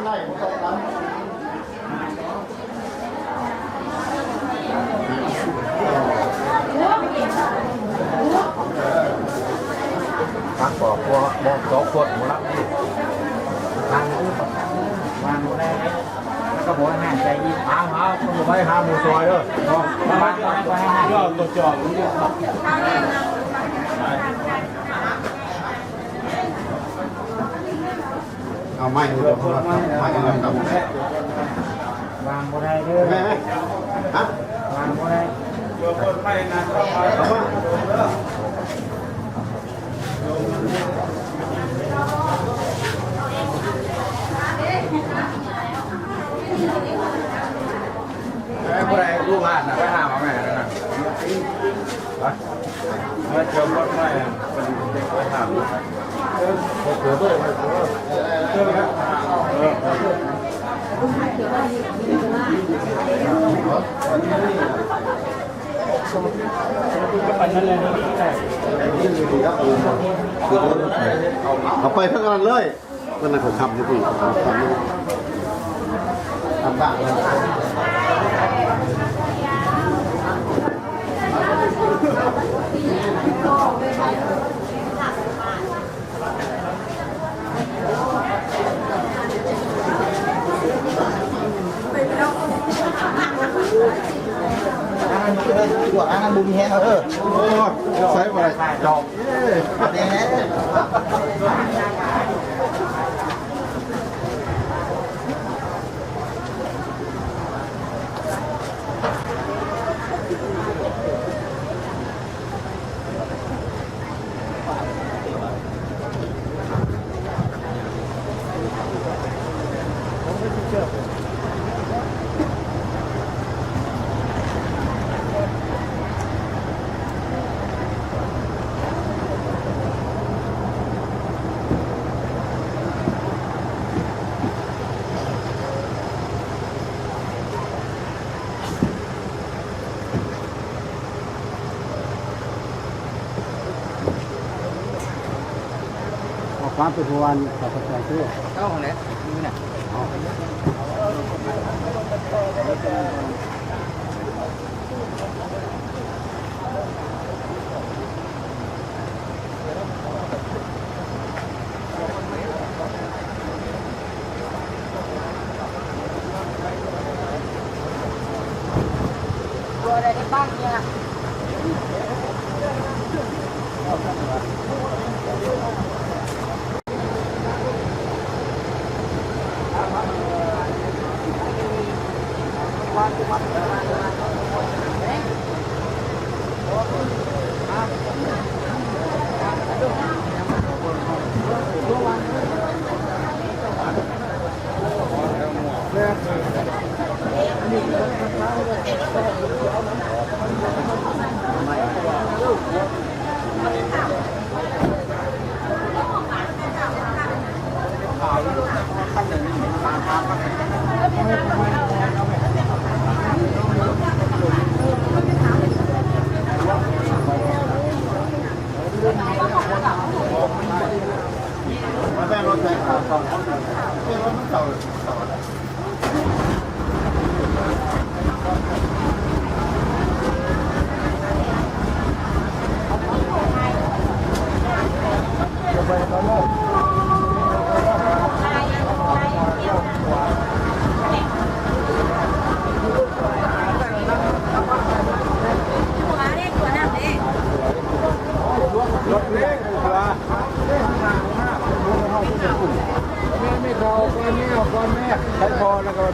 ได้ผมต้องการฟังบอกว่าบอกสองคนหมดแล้วทางนี้วางหมดแล้วแล้วก็บอกให้ใจยิ้มเอาต้องบอกให้หาหมูซอยด้วยวางไว้ให้ยอดตัวจอบเอาไม้ดูก่อนไม้ยังไงครับวางบนได้ด้วยไหมฮะวางบนได้ตัวคนไม้นะเอามาผู้ใดรู้งานนะไปหามาแม่นะมาเจอคนไม้เป็นเด็กไปถามโอ้โหด้วยเอาไปทั้งนั้นเลยก็นั่งขับนี่พี่ทำบ้างตัวอันนั้นบุญแห้งโอ้ใส่ไปจอบแน่ความเป็นวันต่อไปชื่อเจ้าของไหนนี่เนี่ยตัวอะไรบ้างเนี่ย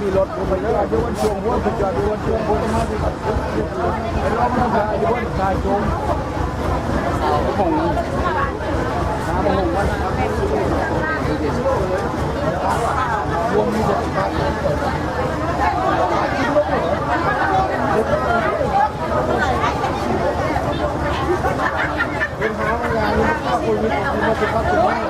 มีรถไปเยอะดูวันช่วงหัวสุดยอดดูวันช่วงหัวมาดูไอ้ล้อมน้ำตาดูวันชายจงหงน้ำหงวันรวมมีเด็กครับเป็นหาเวลาที่คนมีมาสุขภาพดีแล้ว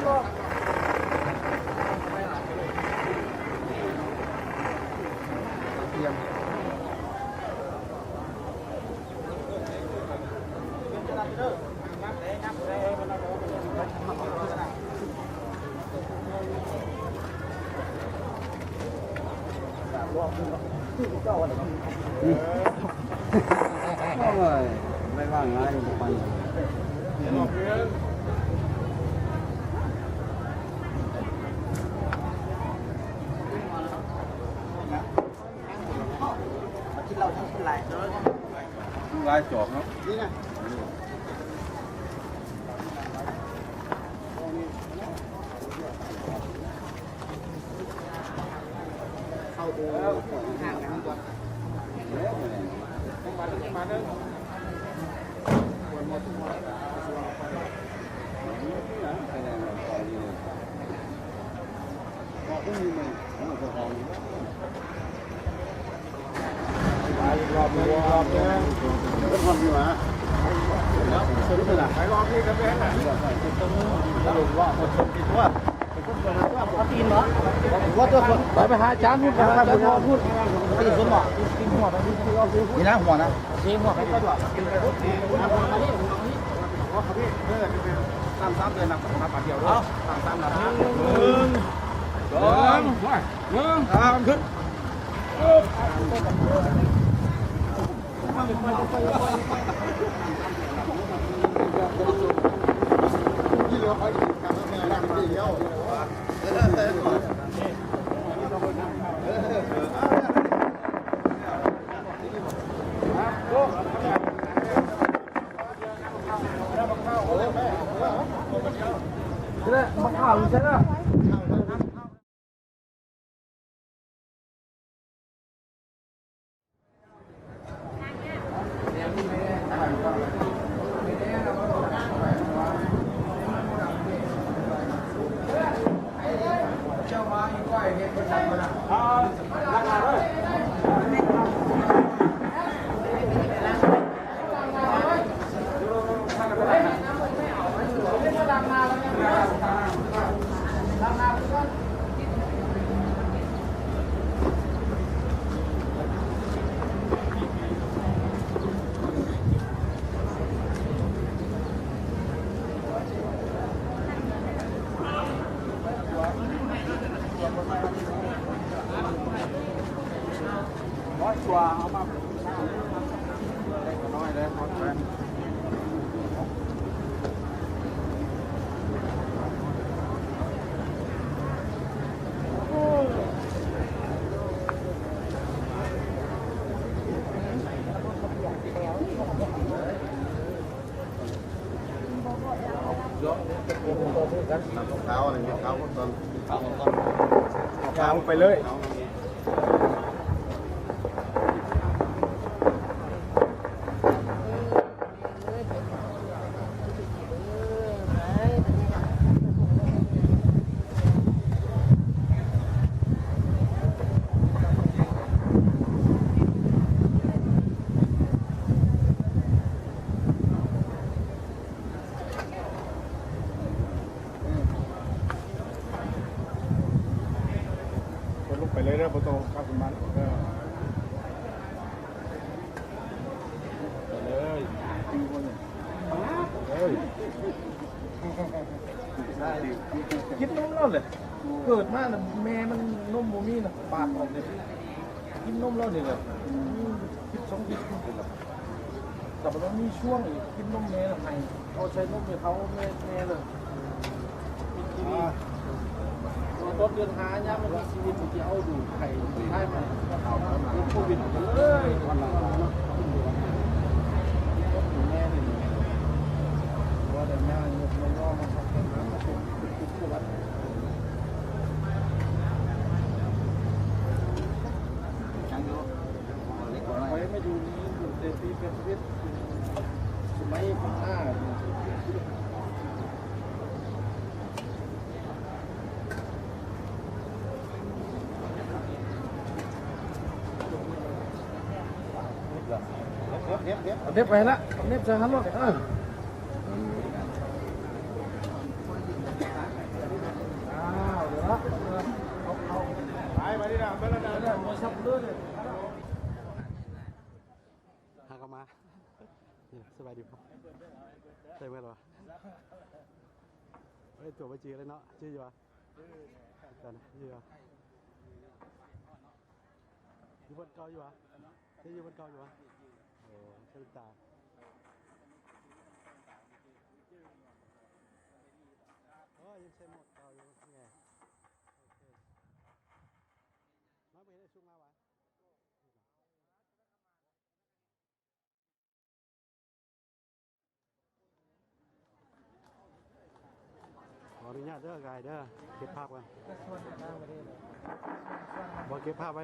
เตรียมไม่ว่างไรไปที่เราทั้งเป็นลายลายจอบเนาะนี่นะเข้าดูห่างกันก่อนมาเด้อรอบนึงก็ทำอยู่ฮะสนุกนะไปรอบนี้กันไปฮะสรุปว่าคนชมกินว่าเขาตีนเหรอว่าตัวคนไปหาจานพูดไปหาจานพูดตีนสมหมอตีนหัวนะนี่นะหัวนะตีนหัวให้ก็ด้วยตาม3 เดือนนับมาเดียวด้วยตาม3 นับ1 2 3ขึ้นที่เหลือไปกับแม่ร่างเดียวมาข่าวใช่ไหม100 กว่าเอามาน้อยเลยหมดไปเท้าอะไรเท้าตอนเท้าไปเลยไปเลยเด้อประตูครับคุณมันไปเลยกินนมแล้วเลยเกิดมาน่ะแม่มันนมโมมี่น่ะปาดออกเลยกินนมแล้วเนี่ยแบบคิด2 คิดแต่มันมีช่วงอีกกินนมแม่ไงเขาใช้นมเนี่ยเขาแม่เลยต้นเดือนหาเนี่ยมันมีชีวิตที่เอาดูไข่ได้ไหมโควิดเลยวันหลังแม่นี่ว่าแต่แม่ยกไม่ย่อมาทำน้ำมาเป็นทุกข์วัดไว้ไม่ดูนี้อยู่ในปีเป็นชีวิตสมัย15เด็บไปละเด็บจะหันรถ ซับด้วยหากมาสบายดีครับใช่ไหมหรอเฮ้ยตัวไปจีเลยเนาะชื่ออยู่วะกันชื่ออยู่อยู่บนเกาอยู่วะชื่ออยู่บนเกาอยู่วะโอ้เชิญตาโอ้ยังใช้หมดเกาอยู่ไงน้องไปได้ช่วงมาวะขออนุญาตเด้อกายเด้อเก็บภาพกันบอกเก็บภาพไว้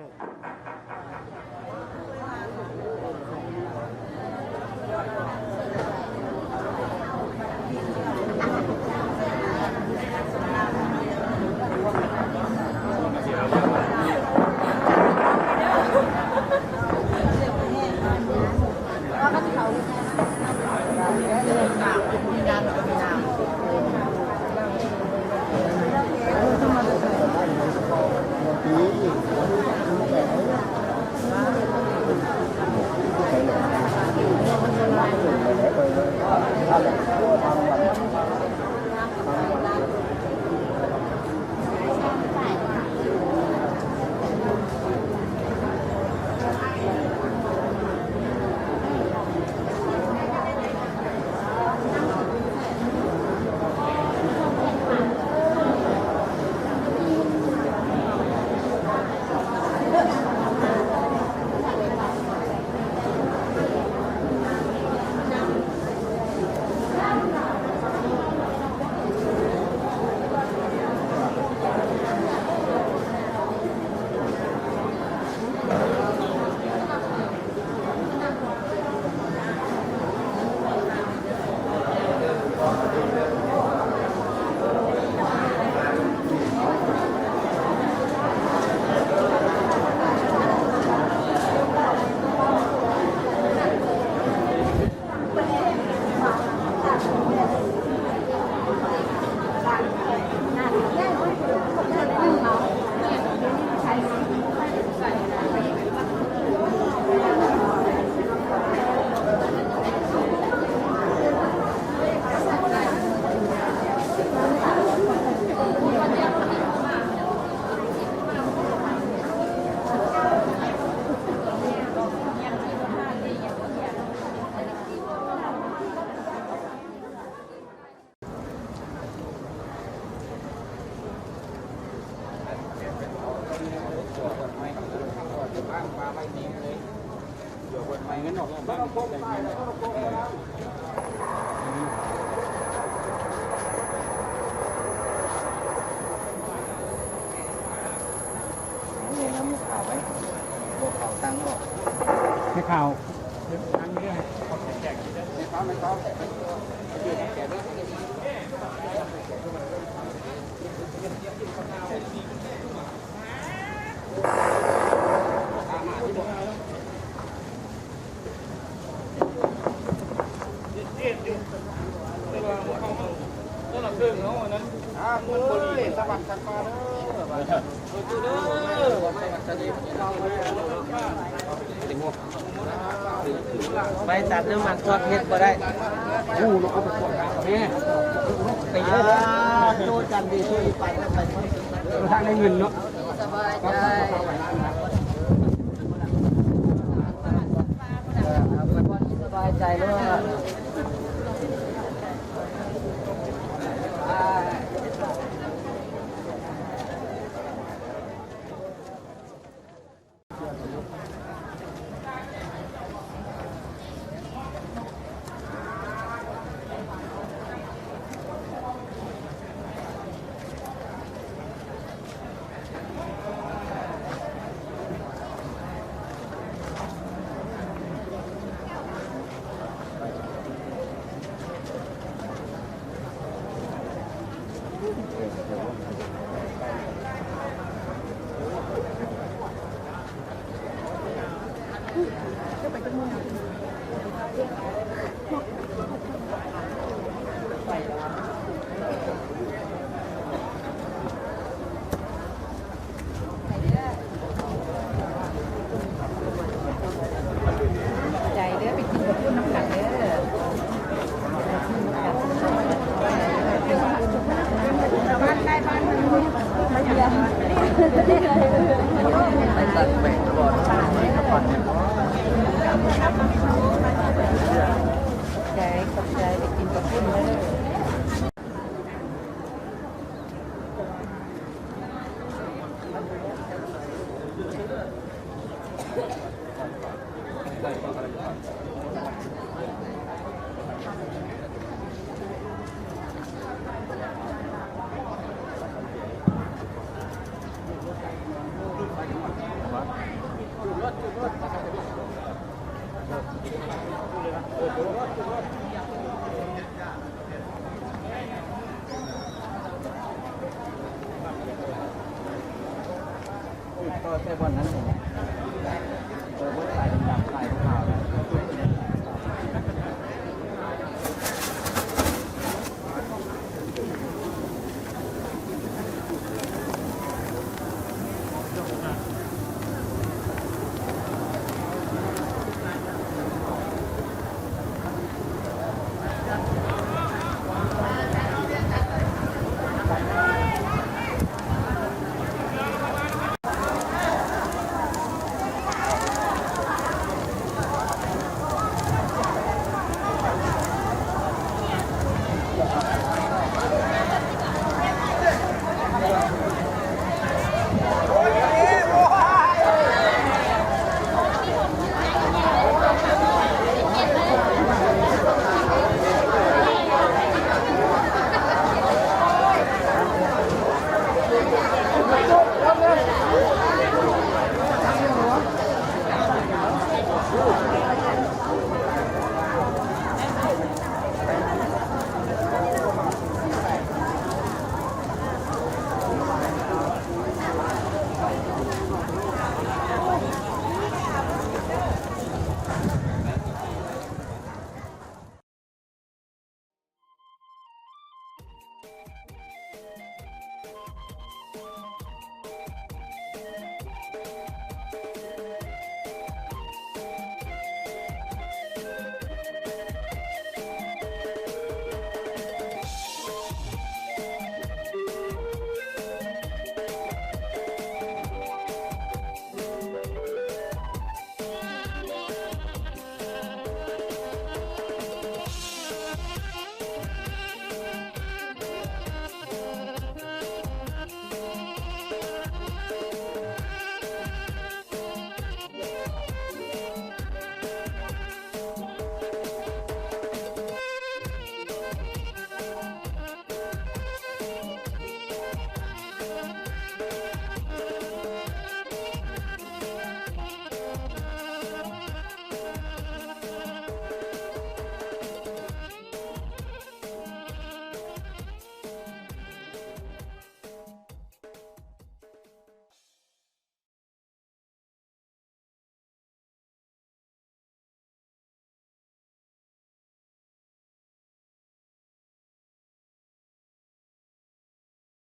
ให้ข่าวอันนี้แจกไม่เขาไม่เขาแจกด้วยก็หลับเรื่องเขาอันนั้นมันบริสวัสดิ์สักการะไปตัดน้ำมันทอดเฮ็ดก็ได้กู้เราเอาไปทอดแม่ตีเลยโจจันดีช่วยไปไปทางได้เงินเนาะสบายใจสบายใจเลย ก็แค่วันนั้นผมใส่ดำๆใส่ขาว